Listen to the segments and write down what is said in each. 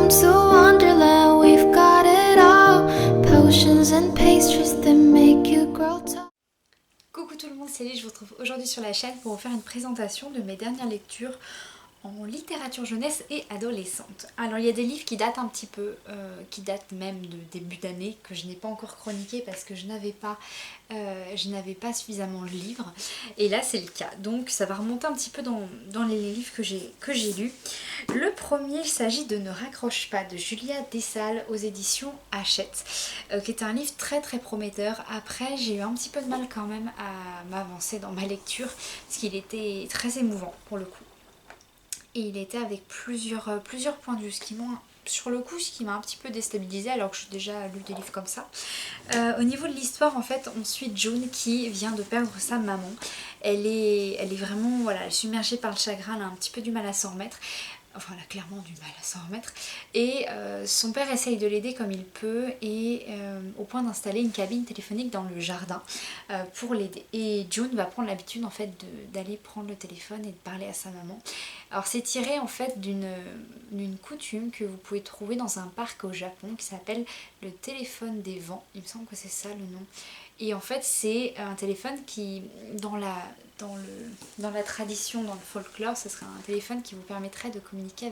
Welcome to Wonderland, we've got it all. Potions and pastries that make you grow tall. Coucou tout le monde, c'est Lily, je vous retrouve aujourd'hui sur la chaîne pour vous faire une présentation de mes dernières lectures en littérature jeunesse et adolescente. Alors il y a des livres qui datent un petit peu, qui datent même de début d'année, que je n'ai pas encore chroniqué parce que je n'avais pas suffisamment de livres. Et là c'est le cas, donc ça va remonter un petit peu dans les livres que j'ai lus. Le premier, il s'agit de Ne raccroche pas de Julia Dessalles aux éditions Hachette, qui est un livre très très prometteur. Après j'ai eu un petit peu de mal quand même à m'avancer dans ma lecture parce qu'il était très émouvant pour le coup. Et il était avec plusieurs points de vue, ce qui m'a un petit peu déstabilisée alors que j'ai déjà lu des livres comme ça. Au niveau de l'histoire, en fait, on suit June qui vient de perdre sa maman. Elle est vraiment, voilà, elle est submergée par le chagrin, elle a un petit peu du mal à s'en remettre. Enfin, elle a clairement du mal à s'en remettre. Et son père essaye de l'aider comme il peut et au point d'installer une cabine téléphonique dans le jardin pour l'aider. Et June va prendre l'habitude en fait d'aller prendre le téléphone et de parler à sa maman. Alors c'est tiré en fait d'une coutume que vous pouvez trouver dans un parc au Japon qui s'appelle le téléphone des vents. Il me semble que c'est ça le nom. Et en fait c'est un téléphone qui, dans la tradition, dans le folklore, ce serait un téléphone qui vous permettrait de communiquer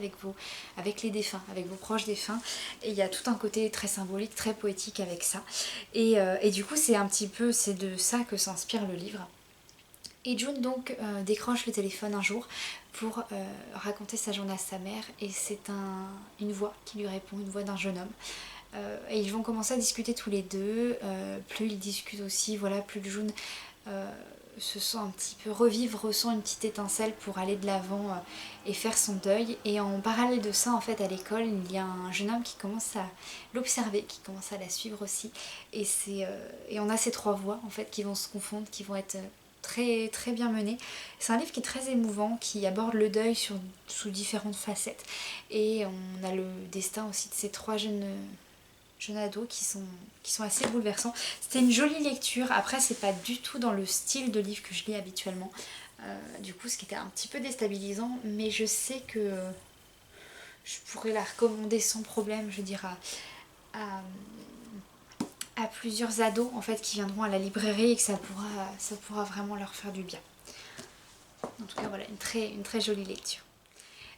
avec les défunts, avec vos proches défunts. Et il y a tout un côté très symbolique, très poétique avec ça. Et du coup c'est de ça que s'inspire le livre. Et June donc décroche le téléphone un jour pour raconter sa journée à sa mère et c'est une voix qui lui répond, une voix d'un jeune homme. Et ils vont commencer à discuter tous les deux, plus ils discutent aussi, voilà, plus June se sent un petit peu ressent une petite étincelle pour aller de l'avant et faire son deuil. Et en parallèle de ça, en fait, à l'école, il y a un jeune homme qui commence à l'observer, qui commence à la suivre aussi. Et on a ces trois voix en fait qui vont se confondre, qui vont être très très bien menées. C'est un livre qui est très émouvant, qui aborde le deuil sous différentes facettes. Et on a le destin aussi de ces trois jeunes ados qui sont assez bouleversants. C'était une jolie lecture. Après c'est pas du tout dans le style de livre que je lis habituellement. Du coup ce qui était un petit peu déstabilisant, mais je sais que je pourrais la recommander sans problème, je veux dire à plusieurs ados en fait qui viendront à la librairie et que ça pourra vraiment leur faire du bien. En tout cas voilà, une très jolie lecture.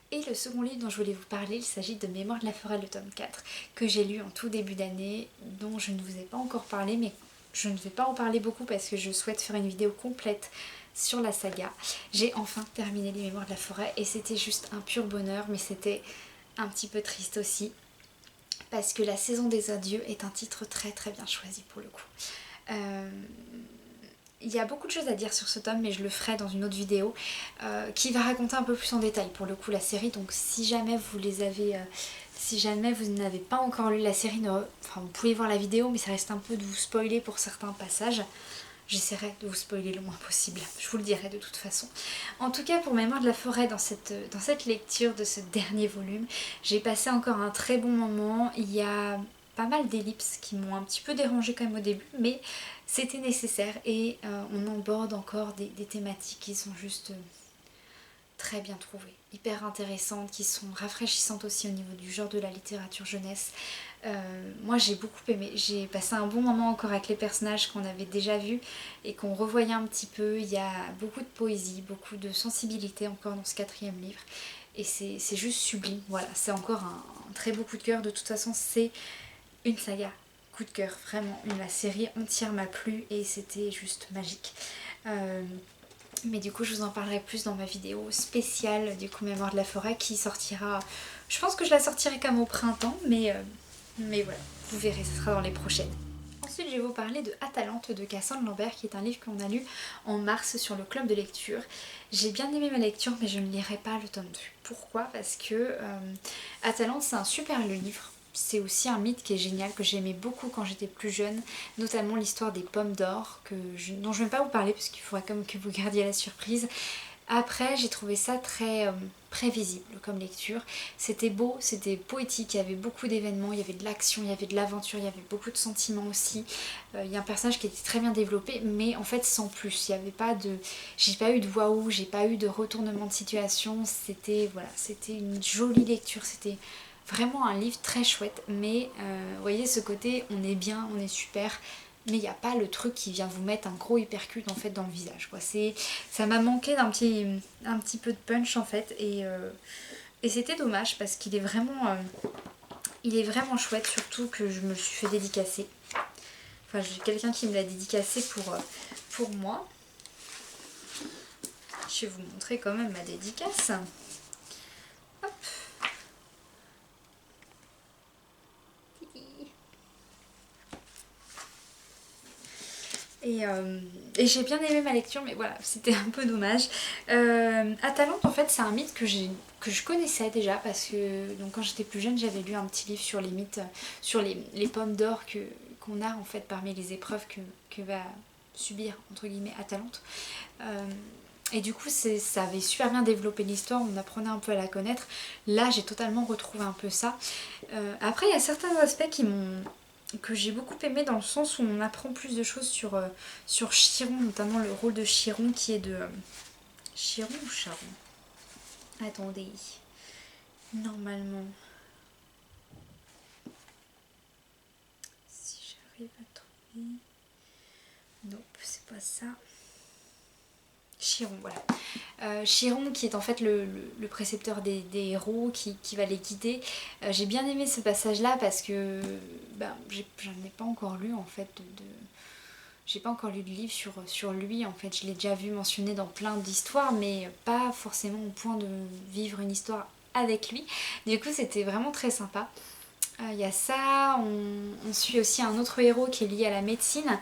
Et le second livre dont je voulais vous parler, il s'agit de Mémoires de la forêt, le tome 4, que j'ai lu en tout début d'année, dont je ne vous ai pas encore parlé, mais je ne vais pas en parler beaucoup parce que je souhaite faire une vidéo complète sur la saga. J'ai enfin terminé les Mémoires de la forêt et c'était juste un pur bonheur, mais c'était un petit peu triste aussi, parce que La saison des adieux est un titre très très bien choisi pour le coup. Il y a beaucoup de choses à dire sur ce tome, mais je le ferai dans une autre vidéo qui va raconter un peu plus en détail pour le coup la série. Donc si jamais vous n'avez pas encore lu la série, vous pouvez voir la vidéo, mais ça reste un peu de vous spoiler pour certains passages. J'essaierai de vous spoiler le moins possible, je vous le dirai de toute façon. En tout cas pour Mémoire de la forêt, dans cette lecture de ce dernier volume, j'ai passé encore un très bon moment. Il y a pas mal d'ellipses qui m'ont un petit peu dérangée quand même au début, mais c'était nécessaire et on aborde encore des thématiques qui sont juste très bien trouvées, hyper intéressantes, qui sont rafraîchissantes aussi au niveau du genre de la littérature jeunesse. Moi j'ai beaucoup aimé, j'ai passé un bon moment encore avec les personnages qu'on avait déjà vus et qu'on revoyait un petit peu. Il y a beaucoup de poésie, beaucoup de sensibilité encore dans ce quatrième livre et c'est juste sublime. Voilà, c'est encore un très beau coup de cœur. De toute façon c'est une saga coup de cœur, vraiment. La série entière m'a plu et c'était juste magique. Mais du coup je vous en parlerai plus dans ma vidéo spéciale du coup Mémoire de la forêt qui sortira, je pense que je la sortirai comme au printemps, mais voilà, vous verrez, ce sera dans les prochaines. Ensuite je vais vous parler de Atalante de Cassandre Lambert, qui est un livre qu'on a lu en mars sur le club de lecture. J'ai bien aimé ma lecture mais je ne lirai pas le tome 2. Pourquoi? Parce que Atalante c'est un super livre. C'est aussi un mythe qui est génial, que j'aimais beaucoup quand j'étais plus jeune, notamment l'histoire des pommes d'or, dont je ne vais pas vous parler parce qu'il faudra comme que vous gardiez la surprise. Après j'ai trouvé ça très prévisible comme lecture, c'était beau, c'était poétique, il y avait beaucoup d'événements, il y avait de l'action, il y avait de l'aventure, il y avait beaucoup de sentiments aussi. Il y a un personnage qui était très bien développé mais en fait sans plus, il y avait pas de... j'ai pas eu de waouh, j'ai pas eu de retournement de situation, c'était voilà, c'était une jolie lecture, c'était Vraiment un livre très chouette, mais vous voyez ce côté, on est bien, on est super, mais il n'y a pas le truc qui vient vous mettre un gros hypercute en fait dans le visage, quoi. Ça m'a manqué un petit peu de punch en fait, et c'était dommage parce qu'il est vraiment chouette, surtout que je me le suis fait dédicacer. Enfin, j'ai quelqu'un qui me l'a dédicacé pour moi. Je vais vous montrer quand même ma dédicace. Hop. Et j'ai bien aimé ma lecture, mais voilà, c'était un peu dommage. Atalante, en fait, c'est un mythe que je connaissais déjà, parce que donc, quand j'étais plus jeune, j'avais lu un petit livre sur les mythes, sur les pommes d'or qu'on a en fait parmi les épreuves que va subir, entre guillemets, Atalante. Et du coup, ça avait super bien développé l'histoire, on apprenait un peu à la connaître. Là, j'ai totalement retrouvé un peu ça. Après, il y a certains aspects que j'ai beaucoup aimé dans le sens où on apprend plus de choses sur Chiron, notamment le rôle de Chiron qui est de... Chiron ou Charon? Attendez. Normalement... Si j'arrive à trouver... Non, c'est pas ça. Chiron, voilà. Chiron qui est en fait le précepteur des héros qui va les guider. J'ai bien aimé ce passage là parce que j'en ai pas encore lu en fait j'ai pas encore lu de livre sur lui en fait. Je l'ai déjà vu mentionné dans plein d'histoires mais pas forcément au point de vivre une histoire avec lui. Du coup c'était vraiment très sympa. Il y a ça, on suit aussi un autre héros qui est lié à la médecine.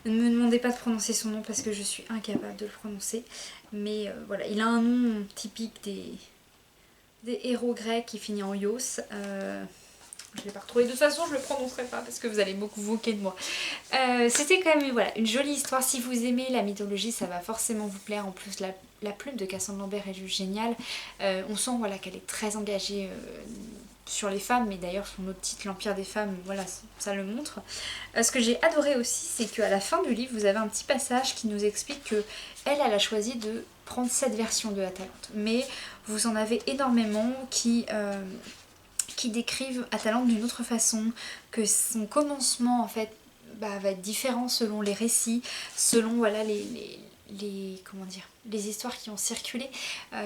Ne me demandez pas de prononcer son nom parce que je suis incapable de le prononcer. Mais voilà, il a un nom typique des héros grecs qui finit en Ios. Je ne l'ai pas retrouvé, de toute façon je ne le prononcerai pas parce que vous allez beaucoup vous moquer de moi. C'était quand même voilà, une jolie histoire. Si vous aimez la mythologie, ça va forcément vous plaire. En plus, la plume de Cassandre Lambert est juste géniale. On sent voilà, qu'elle est très engagée sur les femmes, mais d'ailleurs son autre titre, l'Empire des femmes, voilà, ça le montre. Ce que j'ai adoré aussi, c'est qu'à la fin du livre, vous avez un petit passage qui nous explique que elle a choisi de prendre cette version de Atalante. Mais vous en avez énormément qui décrivent Atalante d'une autre façon, que son commencement en fait va être différent selon les récits, selon voilà comment dire, les histoires qui ont circulé.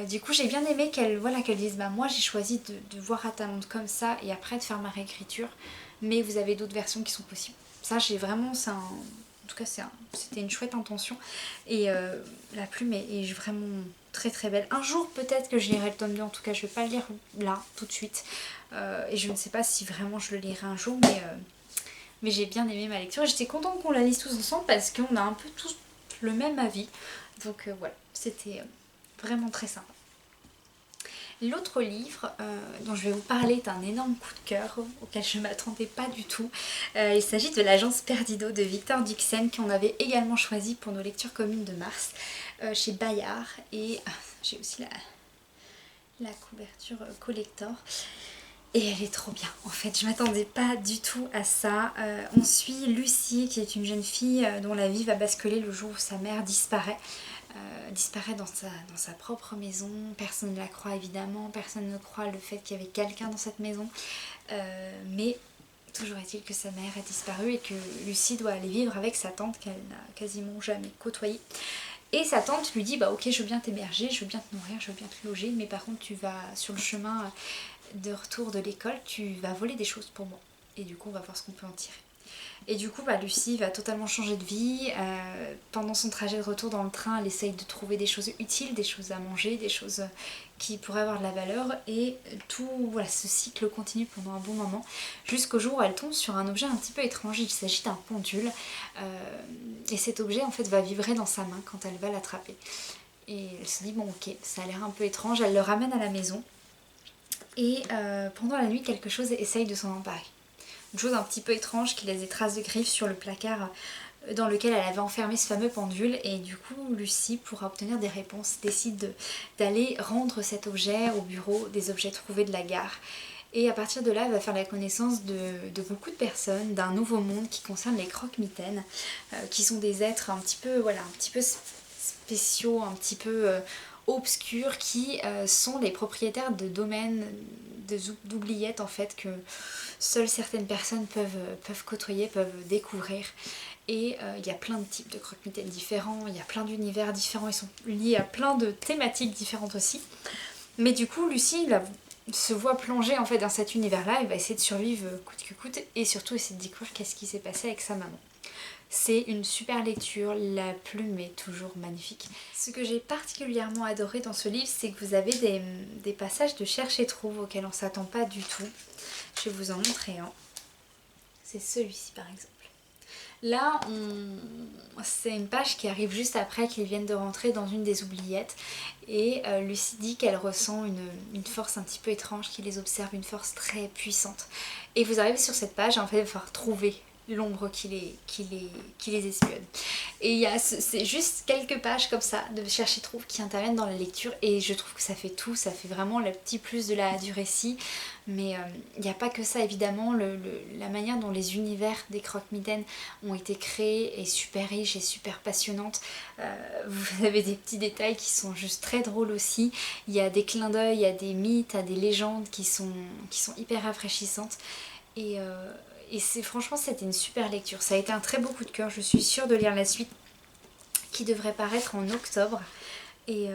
Du coup j'ai bien aimé qu'elle dise moi j'ai choisi de voir Atalante comme ça et après de faire ma réécriture, mais vous avez d'autres versions qui sont possibles. Ça j'ai vraiment, en tout cas c'était une chouette intention et la plume est vraiment très très belle. Un jour peut-être que je lirai le tome 2, en tout cas je vais pas le lire là tout de suite et je ne sais pas si vraiment je le lirai un jour, mais j'ai bien aimé ma lecture et j'étais contente qu'on la lise tous ensemble parce qu'on a un peu tous le même avis, donc voilà, c'était vraiment très sympa. L'autre livre dont je vais vous parler est un énorme coup de cœur auquel je ne m'attendais pas du tout. Il s'agit de l'Agence Perdido de Victor Dixon qu'on avait également choisi pour nos lectures communes de mars chez Bayard, et j'ai aussi la couverture collector. Et elle est trop bien, en fait, je m'attendais pas du tout à ça. On suit Lucie, qui est une jeune fille dont la vie va basculer le jour où sa mère disparaît. Disparaît dans sa propre maison, personne ne la croit évidemment, personne ne croit le fait qu'il y avait quelqu'un dans cette maison. Mais toujours est-il que sa mère a disparu et que Lucie doit aller vivre avec sa tante qu'elle n'a quasiment jamais côtoyée. Et sa tante lui dit ok, je veux bien t'héberger, je veux bien te nourrir, je veux bien te loger, mais par contre tu vas sur le chemin de retour de l'école, tu vas voler des choses pour moi. Et du coup on va voir ce qu'on peut en tirer. Et du coup Lucie va totalement changer de vie. Pendant son trajet de retour dans le train, elle essaye de trouver des choses utiles, des choses à manger, des choses qui pourraient avoir de la valeur. Et tout ce cycle continue pendant un bon moment, jusqu'au jour où elle tombe sur un objet un petit peu étrange. Il s'agit d'un pendule. Et cet objet en fait va vibrer dans sa main quand elle va l'attraper. Et elle se dit ok, ça a l'air un peu étrange. Elle le ramène à la maison. Et pendant la nuit, quelque chose essaye de s'en emparer. Une chose un petit peu étrange qui laisse des traces de griffes sur le placard dans lequel elle avait enfermé ce fameux pendule. Et du coup, Lucie, pour obtenir des réponses, décide d'aller rendre cet objet au bureau des objets trouvés de la gare. Et à partir de là, elle va faire la connaissance de beaucoup de personnes, d'un nouveau monde qui concerne les croque-mitaines, qui sont des êtres un petit peu spéciaux, un petit peu obscurs qui sont les propriétaires de domaines, d'oubliettes en fait, que seules certaines personnes peuvent côtoyer, peuvent découvrir. Et il y a plein de types de croque-mitaines différents, il y a plein d'univers différents, ils sont liés à plein de thématiques différentes aussi. Mais du coup, Lucie se voit plonger en fait dans cet univers-là, elle va essayer de survivre coûte que coûte et surtout essayer de découvrir qu'est-ce qui s'est passé avec sa maman. C'est une super lecture, la plume est toujours magnifique. Ce que j'ai particulièrement adoré dans ce livre, c'est que vous avez des passages de cherche et trouve auxquels on ne s'attend pas du tout. Je vais vous en montrer un. C'est celui-ci par exemple. Là, c'est une page qui arrive juste après qu'ils viennent de rentrer dans une des oubliettes et Lucie dit qu'elle ressent une force un petit peu étrange qui les observe, une force très puissante. Et vous arrivez sur cette page, en fait, il va falloir trouver l'ombre qui les espionne. Et c'est juste quelques pages comme ça de chercher trouve qui interviennent dans la lecture et je trouve que ça fait tout, ça fait vraiment le petit plus du récit. Mais il n'y a pas que ça évidemment, la manière dont les univers des croque-mitaines ont été créés est super riche et super passionnante. Vous avez des petits détails qui sont juste très drôles aussi. Il y a des clins d'œil, il y a des mythes, il y a des légendes qui sont hyper rafraîchissantes. Et franchement c'était une super lecture, ça a été un très beau coup de cœur, je suis sûre de lire la suite qui devrait paraître en octobre. Et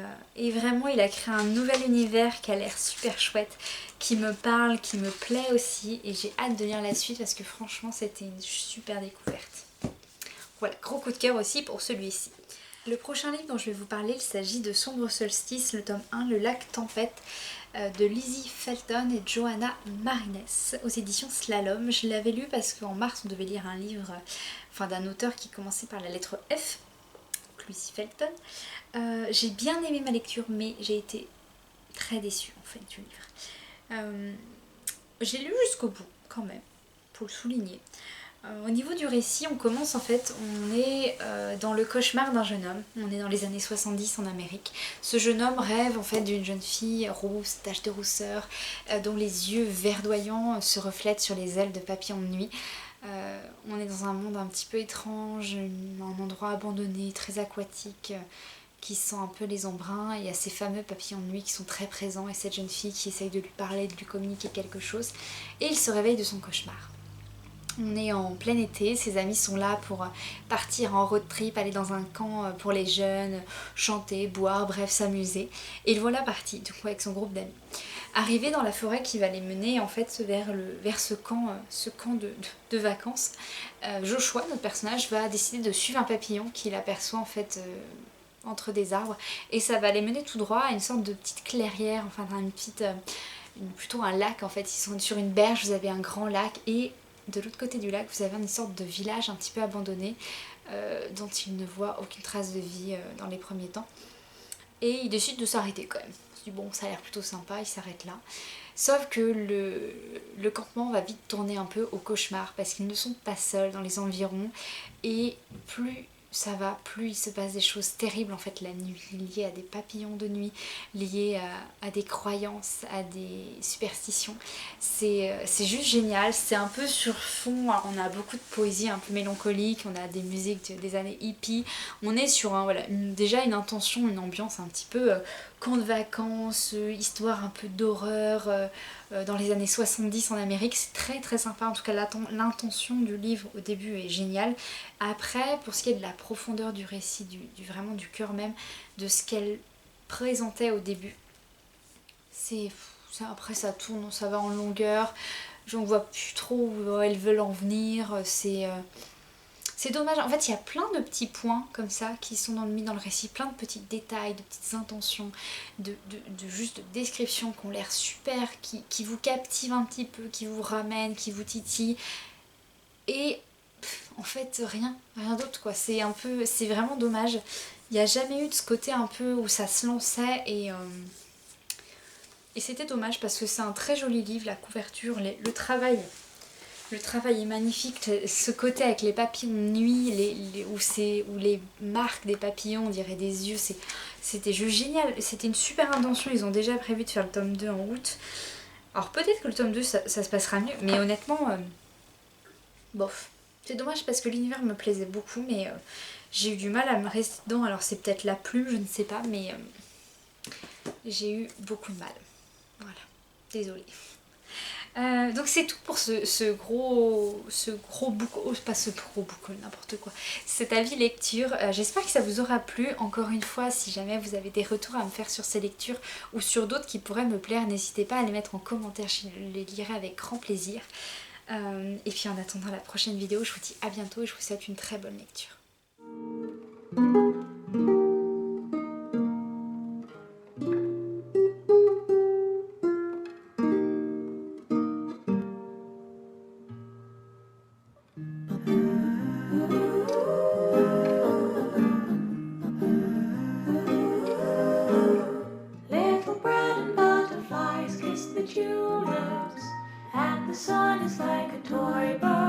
vraiment il a créé un nouvel univers qui a l'air super chouette, qui me parle, qui me plaît aussi et j'ai hâte de lire la suite parce que franchement c'était une super découverte. Voilà, gros coup de cœur aussi pour celui-ci. Le prochain livre dont je vais vous parler, il s'agit de Sombre Solstice, le tome 1, Le Lac Tempête, de Lizzie Felton et Johanna Marines aux éditions Slalom. Je l'avais lu parce qu'en mars on devait lire un livre d'un auteur qui commençait par la lettre F, Lizzie Felton. J'ai bien aimé ma lecture mais j'ai été très déçue en fait du livre. J'ai lu jusqu'au bout quand même, pour le souligner. Au niveau du récit, on commence en fait, on est dans le cauchemar d'un jeune homme, on est dans les années 70 en Amérique. Ce jeune homme rêve en fait d'une jeune fille rousse, tache de rousseur, dont les yeux verdoyants se reflètent sur les ailes de papillons de nuit. On est dans un monde un petit peu étrange, un endroit abandonné, très aquatique, qui sent un peu les embruns. Il y a ces fameux papillons de nuit qui sont très présents et cette jeune fille qui essaye de lui parler, de lui communiquer quelque chose. Et il se réveille de son cauchemar. On est en plein été, ses amis sont là pour partir en road trip, aller dans un camp pour les jeunes, chanter, boire, bref s'amuser. Et le voilà parti, du coup avec son groupe d'amis. Arrivé dans la forêt qui va les mener en fait vers ce camp de vacances, Joshua, notre personnage, va décider de suivre un papillon qu'il aperçoit en fait entre des arbres. Et ça va les mener tout droit à une sorte de petite clairière, enfin plutôt un lac en fait. Ils sont sur une berge, vous avez un grand lac et de l'autre côté du lac, vous avez une sorte de village un petit peu abandonné dont il ne voit aucune trace de vie dans les premiers temps. Et il décide de s'arrêter quand même. Il se dit bon, ça a l'air plutôt sympa, il s'arrête là. Sauf que le campement va vite tourner un peu au cauchemar parce qu'ils ne sont pas seuls dans les environs et plus ça va, plus il se passe des choses terribles en fait la nuit, liées à des papillons de nuit, liées à des croyances, à des superstitions. C'est juste génial, c'est un peu sur fond, on a beaucoup de poésie un peu mélancolique, on a des musiques des années hippies, on est sur déjà une intention, une ambiance un petit peu camp de vacances, histoire un peu d'horreur dans les années 70 en Amérique. C'est très très sympa, en tout cas l'intention du livre au début est géniale. Après, pour ce qui est de la profondeur du récit, vraiment du cœur même, de ce qu'elle présentait au début, après ça tourne, ça va en longueur, je ne vois plus trop où elles veulent en venir, c'est dommage, en fait il y a plein de petits points comme ça qui sont mis dans le récit, plein de petits détails, de petites intentions, de juste de descriptions qui ont l'air super, qui vous captivent un petit peu, qui vous ramènent, qui vous titillent. Et en fait rien d'autre quoi, c'est vraiment dommage. Il n'y a jamais eu de ce côté un peu où ça se lançait et c'était dommage parce que c'est un très joli livre, la couverture, le travail est magnifique, ce côté avec les papillons de nuit, où les marques des papillons, on dirait des yeux, c'était juste génial, c'était une super intention, ils ont déjà prévu de faire le tome 2 en août. Alors peut-être que le tome 2 ça se passera mieux, mais honnêtement, bof. C'est dommage parce que l'univers me plaisait beaucoup, mais j'ai eu du mal à me rester dedans, alors c'est peut-être la plume, je ne sais pas, mais j'ai eu beaucoup de mal. Voilà, désolée. Donc c'est tout pour ce gros book haul, pas ce gros book haul, n'importe quoi, cet avis lecture. J'espère que ça vous aura plu. Encore une fois, si jamais vous avez des retours à me faire sur ces lectures ou sur d'autres qui pourraient me plaire, n'hésitez pas à les mettre en commentaire, je les lirai avec grand plaisir. Et puis en attendant la prochaine vidéo, je vous dis à bientôt et je vous souhaite une très bonne lecture. Little brown butterflies kiss the tulips, and the sun is like a toy bird.